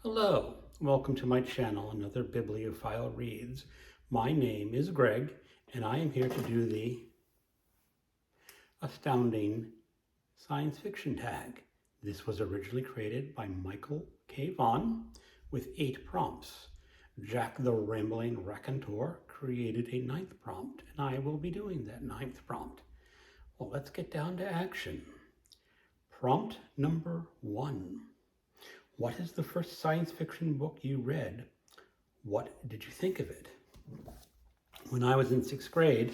Hello, welcome to my channel, Another Bibliophile Reads. My name is Greg, and I am here to do the Astounding science fiction tag. This was originally created by Michael K. Vaughan with 8 prompts. Jack the Rambling Raconteur created a 9th prompt, and I will be doing that 9th prompt. Well, let's get down to action. Prompt number 1. What is the first science fiction book you read? What did you think of it? When I was in 6th grade,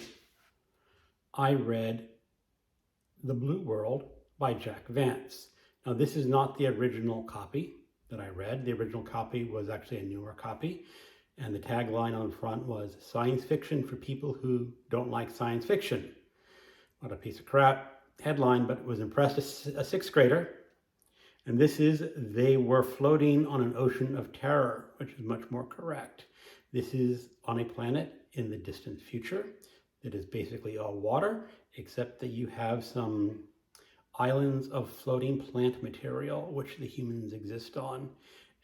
I read The Blue World by Jack Vance. Now, this is not the original copy that I read. The original copy was actually a newer copy, and the tagline on the front was "Science Fiction for People Who Don't Like Science Fiction." Not a piece of crap headline, but it was impressed a 6th grader. And this is They Were Floating on an Ocean of Terror, which is much more correct. This is on a planet in the distant future that is basically all water, except that you have some islands of floating plant material, which the humans exist on.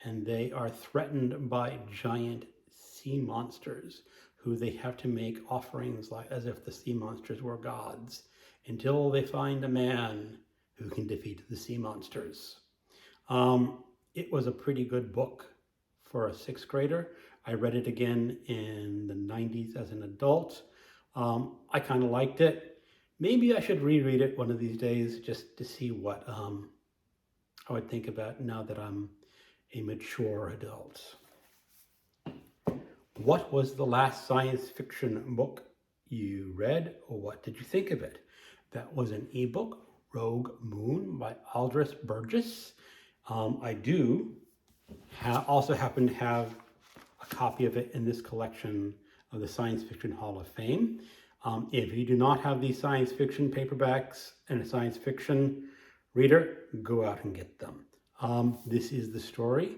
And they are threatened by giant sea monsters who they have to make offerings like as if the sea monsters were gods until they find a man who can defeat the sea monsters. It was a pretty good book for a 6th grader. I read it again in the 90s as an adult. I kind of liked it. Maybe I should reread it one of these days just to see what I would think about now that I'm a mature adult. What was the last science fiction book you read, or what did you think of it? That was an ebook, Rogue Moon by Aldous Burgess. I do also happen to have a copy of it in this collection of the Science Fiction Hall of Fame. If you do not have these science fiction paperbacks and a science fiction reader, go out and get them. This is the story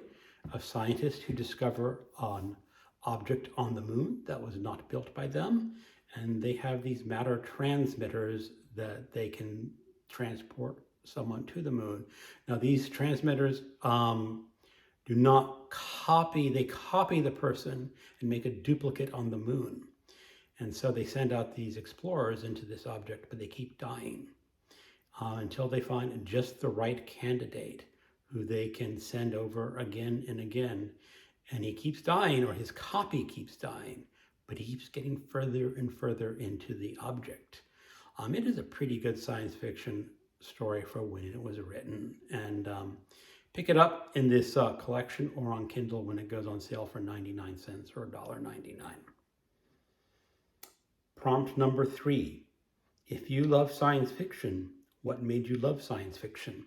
of scientists who discover an object on the moon that was not built by them, and they have these matter transmitters that they can transport someone to the moon. Now, these transmitters do not copy, they copy the person and make a duplicate on the moon. And so they send out these explorers into this object, but they keep dying until they find just the right candidate who they can send over again and again. And he keeps dying, or his copy keeps dying, but he keeps getting further and further into the object. It is a pretty good science fiction story for when it was written, and pick it up in this collection or on Kindle when it goes on sale for 99 cents or $1.99. Prompt number 3. If you love science fiction, what made you love science fiction?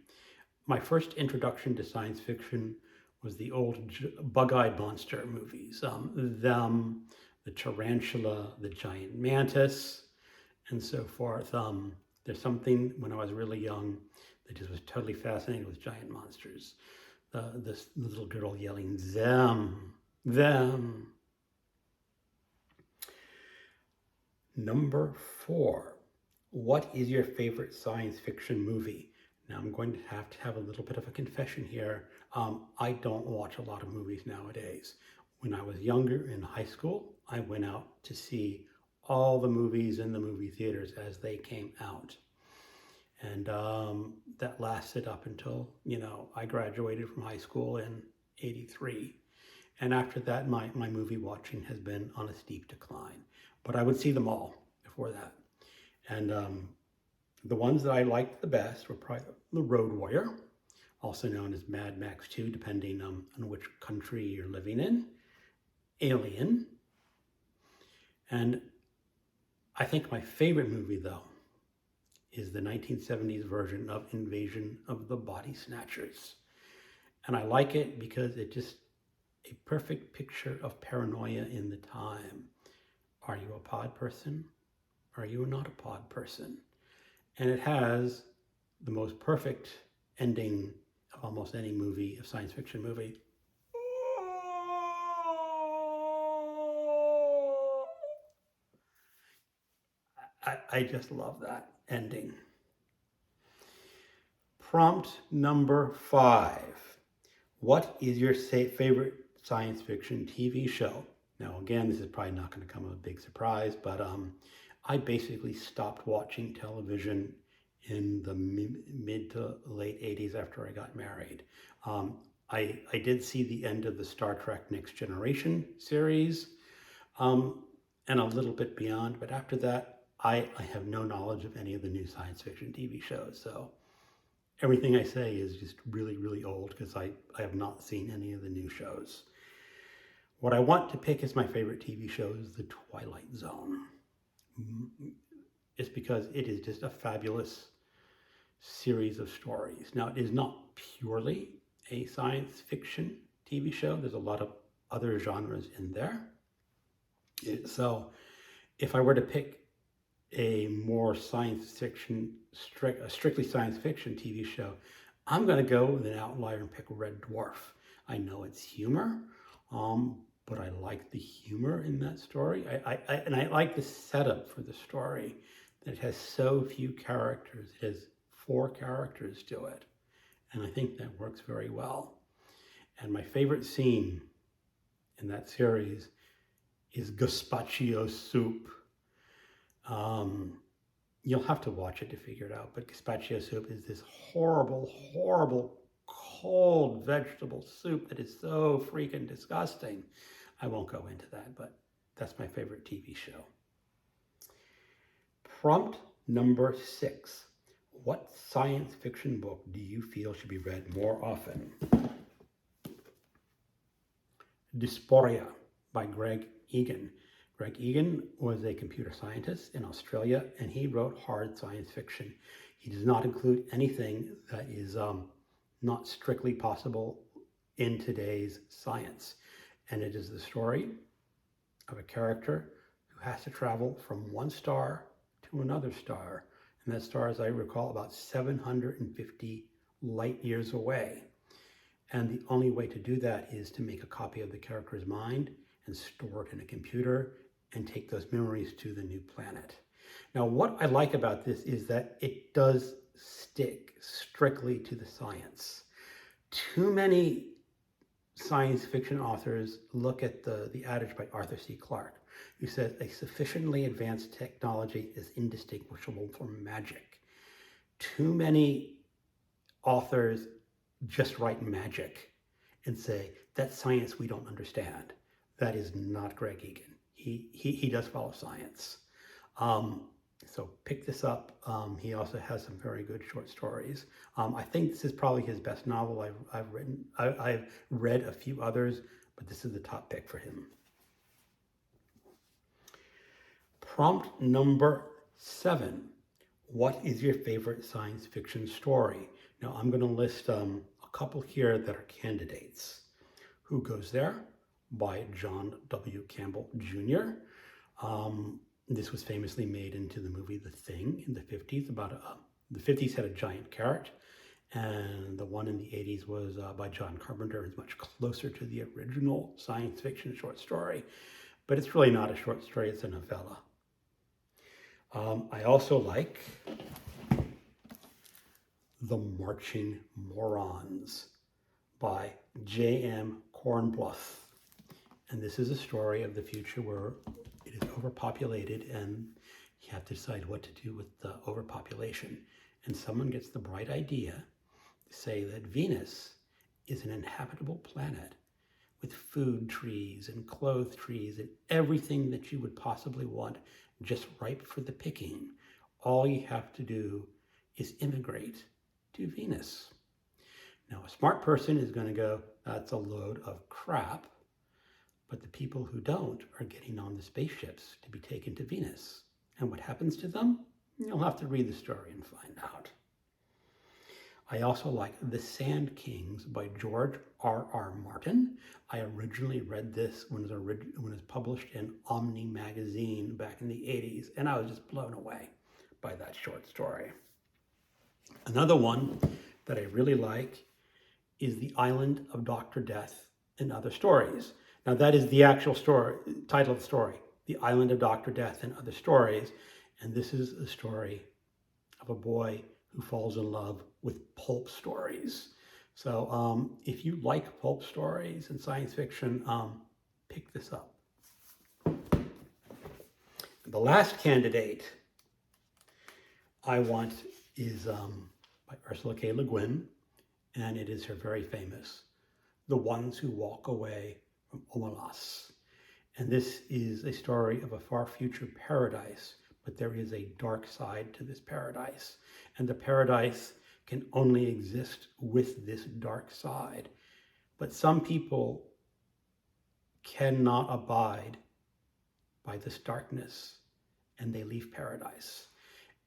My first introduction to science fiction was the old bug-eyed monster movies. Them, the tarantula, the giant mantis, and so forth. There's something when I was really young that just was totally fascinated with giant monsters. This little girl yelling, them, them. Number 4, what is your favorite science fiction movie? Now I'm going to have a little bit of a confession here. I don't watch a lot of movies nowadays. When I was younger in high school, I went out to see all the movies in the movie theaters as they came out. And that lasted up until, I graduated from high school in '83. And after that, my movie watching has been on a steep decline. But I would see them all before that. And the ones that I liked the best were probably The Road Warrior, also known as Mad Max 2, depending on which country you're living in, Alien, and I think my favorite movie, though, is the 1970s version of Invasion of the Body Snatchers. And I like it because it's just a perfect picture of paranoia in the time. Are you a pod person? Are you not a pod person? And it has the most perfect ending of almost any movie, a science fiction movie. I just love that ending. Prompt number 5. What is your favorite science fiction TV show? Now, again, this is probably not going to come as a big surprise, but I basically stopped watching television in the mid to late 80s after I got married. I did see the end of the Star Trek Next Generation series and a little bit beyond, but after that, I have no knowledge of any of the new science fiction TV shows. So everything I say is just really, really old because I have not seen any of the new shows. What I want to pick as my favorite TV show is The Twilight Zone. It's because it is just a fabulous series of stories. Now, it is not purely a science fiction TV show. There's a lot of other genres in there. So if I were to pick a more science fiction, strictly science fiction TV show, I'm going to go with an outlier and pick Red Dwarf. I know it's humor, but I like the humor in that story. I like the setup for the story, that it has so few characters. It has 4 characters to it, and I think that works very well. And my favorite scene in that series is gazpacho soup. You'll have to watch it to figure it out, but gazpacho soup is this horrible, horrible, cold vegetable soup that is so freaking disgusting. I won't go into that, but that's my favorite TV show. Prompt number 6. What science fiction book do you feel should be read more often? Dysphoria by Greg Egan. Greg Egan was a computer scientist in Australia, and he wrote hard science fiction. He does not include anything that is not strictly possible in today's science. And it is the story of a character who has to travel from one star to another star. And that star, as I recall, about 750 light years away. And the only way to do that is to make a copy of the character's mind and store it in a computer and take those memories to the new planet. Now, what I like about this is that it does stick strictly to the science. Too many science fiction authors look at the adage by Arthur C. Clarke, who says a sufficiently advanced technology is indistinguishable from magic. Too many authors just write magic and say, that's science we don't understand. That is not Greg Egan. He does follow science. So pick this up. He also has some very good short stories. I think this is probably his best novel I've written. I've read a few others, but this is the top pick for him. Prompt number 7. What is your favorite science fiction story? Now, I'm going to list a couple here that are candidates. Who Goes There? By John W. Campbell Jr. This was famously made into the movie The Thing in the 50s. The 50s had a giant carrot, and the one in the 80s was by John Carpenter. It's much closer to the original science fiction short story, but it's really not a short story, it's a novella. I also like The Marching Morons by J.M. Cornbluth. And this is a story of the future where it is overpopulated and you have to decide what to do with the overpopulation. And someone gets the bright idea to say that Venus is an inhabitable planet with food trees and clothes trees and everything that you would possibly want, just ripe for the picking. All you have to do is immigrate to Venus. Now, a smart person is going to go, that's a load of crap. But the people who don't are getting on the spaceships to be taken to Venus. And what happens to them? You'll have to read the story and find out. I also like The Sand Kings by George R.R. Martin. I originally read this when it was published in Omni magazine back in the 80s, and I was just blown away by that short story. Another one that I really like is The Island of Dr. Death and Other Stories. Now, that is the actual story, title of the story, The Island of Dr. Death and Other Stories. And this is a story of a boy who falls in love with pulp stories. So if you like pulp stories and science fiction, pick this up. The last candidate I want is by Ursula K. Le Guin, and it is her very famous The Ones Who Walk Away from Omelas. And this is a story of a far future paradise, but there is a dark side to this paradise. And the paradise can only exist with this dark side. But some people cannot abide by this darkness, and they leave paradise.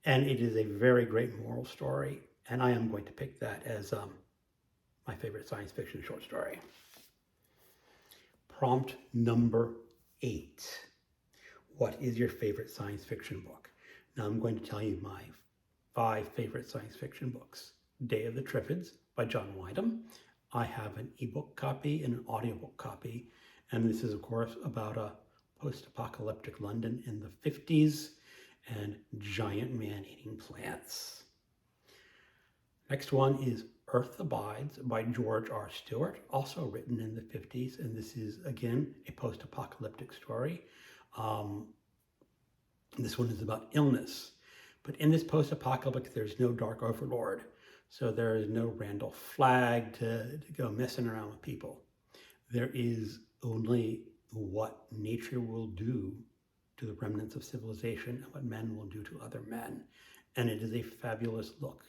And it is a very great moral story, and I am going to pick that as my favorite science fiction short story. Prompt number 8. What is your favorite science fiction book? Now I'm going to tell you my 5 favorite science fiction books. Day of the Triffids by John Wyndham. I have an ebook copy and an audiobook copy, and this is of course about a post-apocalyptic London in the 50s and giant man-eating plants. Next one is Earth Abides by George R. Stewart, also written in the 50s, and this is again a post-apocalyptic story. This one is about illness, but in this post-apocalyptic there's no dark overlord, so there is no Randall Flagg to go messing around with people. There is only what nature will do to the remnants of civilization and what men will do to other men. And it is a fabulous look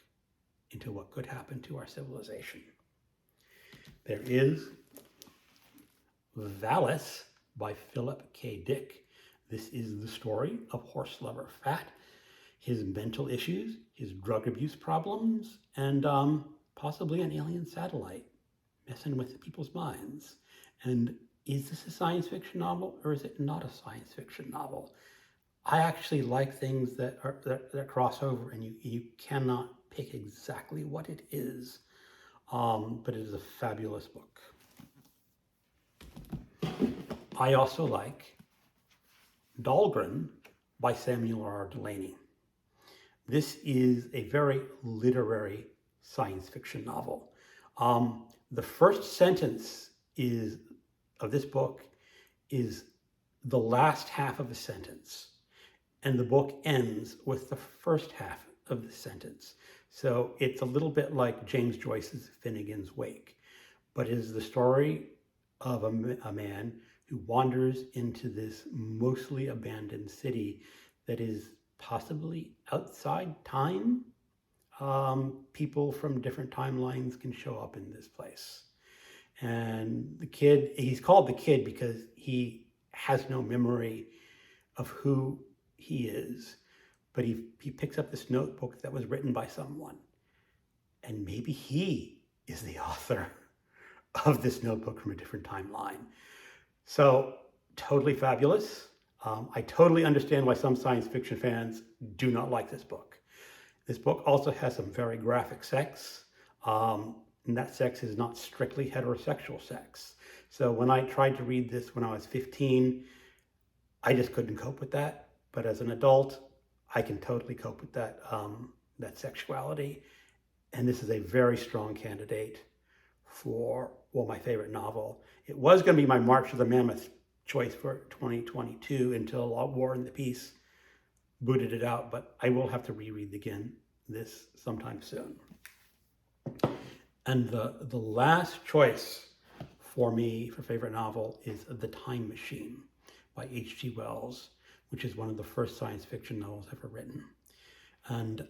into what could happen to our civilization. There is Valis by Philip K. Dick. This is the story of horse lover Fat, his mental issues, his drug abuse problems, and possibly an alien satellite messing with people's minds. And is this a science fiction novel or is it not a science fiction novel? I actually like things that cross over and you cannot pick exactly what it is, but it is a fabulous book. I also like Dahlgren by Samuel R. Delany. This is a very literary science fiction novel. The first sentence of this book is the last half of a sentence, and the book ends with the first half of the sentence. So it's a little bit like James Joyce's Finnegan's Wake, but it is the story of a man who wanders into this mostly abandoned city that is possibly outside time. People from different timelines can show up in this place. And the kid, he's called the kid because he has no memory of who he is, but he picks up this notebook that was written by someone, and maybe he is the author of this notebook from a different timeline. So totally fabulous. I totally understand why some science fiction fans do not like this book. This book also has some very graphic sex. And that sex is not strictly heterosexual sex. So when I tried to read this when I was 15, I just couldn't cope with that. But as an adult, I can totally cope with that, that sexuality. And this is a very strong candidate for, well, my favorite novel. It was going to be my March of the Mammoth choice for 2022 until War and the Peace booted it out, but I will have to reread this sometime soon. And the last choice for me for favorite novel is The Time Machine by H.G. Wells, which is one of the first science fiction novels ever written. And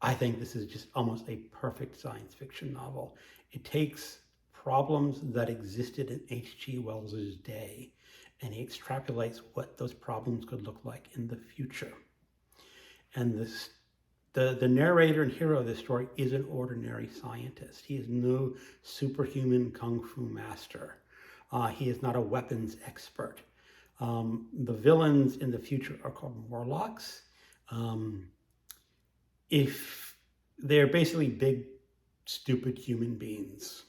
I think this is just almost a perfect science fiction novel. It takes problems that existed in H.G. Wells's day, and he extrapolates what those problems could look like in the future. And the narrator and hero of this story is an ordinary scientist. He is no superhuman kung fu master. He is not a weapons expert. The villains in the future are called Morlocks. If they're basically big, stupid human beings.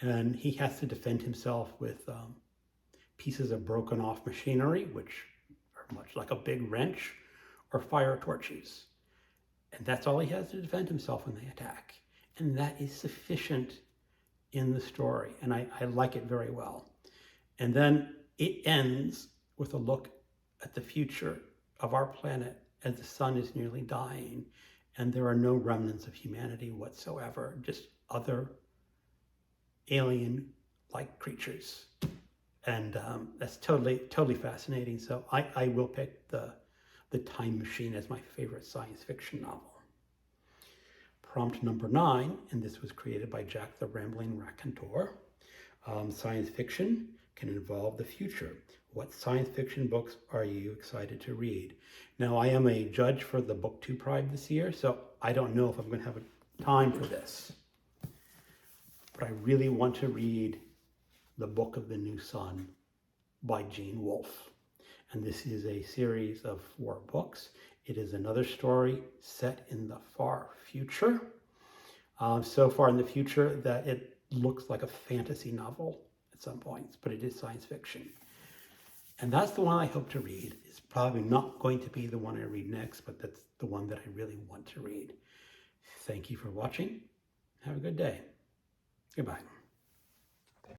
And he has to defend himself with pieces of broken off machinery, which are much like a big wrench, or fire torches. And that's all he has to defend himself when they attack. And that is sufficient in the story, and I like it very well. And then it ends with a look at the future of our planet as the sun is nearly dying, and there are no remnants of humanity whatsoever, just other alien-like creatures. And that's totally fascinating. So I will pick the Time Machine as my favorite science fiction novel. Prompt number 9, and this was created by Jack the Rambling Raconteur. Science fiction can involve the future. What science fiction books are you excited to read? Now, I am a judge for the BookTube Pride this year, so I don't know if I'm going to have time for this. But I really want to read The Book of the New Sun by Gene Wolfe. And this is a series of 4 books. It is another story set in the far future. So far in the future that it looks like a fantasy novel at some points, but it is science fiction. And that's the one I hope to read. It's probably not going to be the one I read next, but that's the one that I really want to read. Thank you for watching. Have a good day. Goodbye.